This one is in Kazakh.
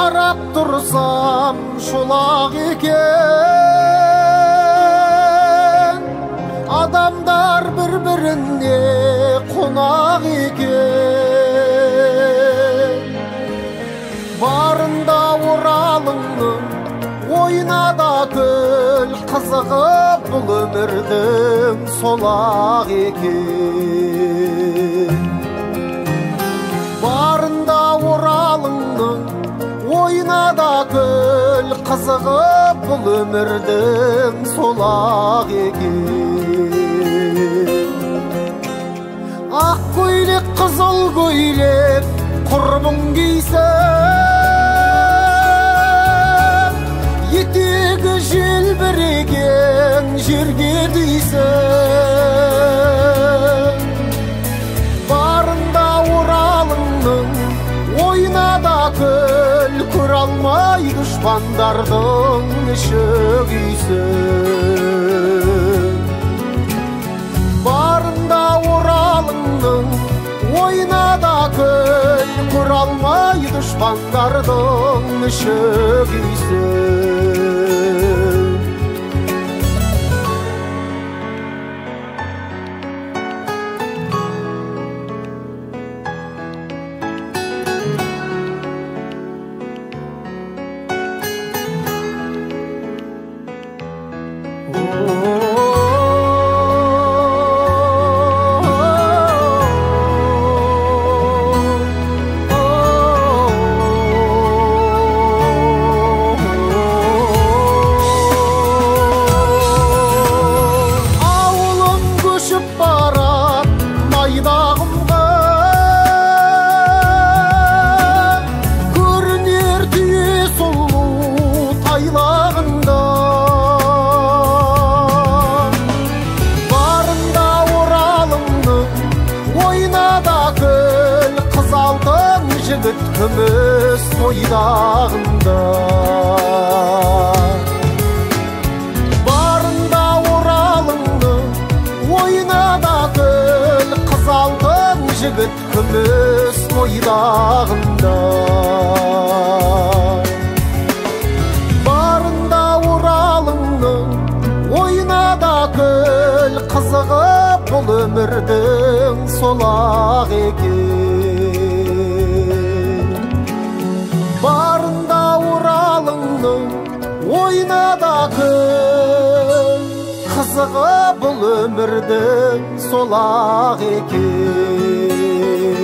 Қарап тұрсам шолақ екен, адамдар бір-біріне қонақ екен. Барында Оралыңның ойна да күл, қызығы бұл өмірдің солақ екен. Барында Оралыңның ойна да күл, қызығы бұл өмірдің солақ екен. Ақ көйлек, қызыл көйлек, құрбың кисің, етегі желбіреген жерге дейсің. Барында Оралыңның ойна да күл, көре алмай дұшпандардың іші күйсін. Барында Оралыңның ойна да күл, көре алмай дұшпандардың іші күйсін. Жігіт күміс тойдағында. Барында Оралыңның ойна да күл, қыз алтын жігіт күміс тойдағында. Барында Оралыңның ойна да күл, қызығы бұл өмірдің солақ екен. Барында Оралыңның ойна да күл, қызығы бұл өмірдің солақ екен.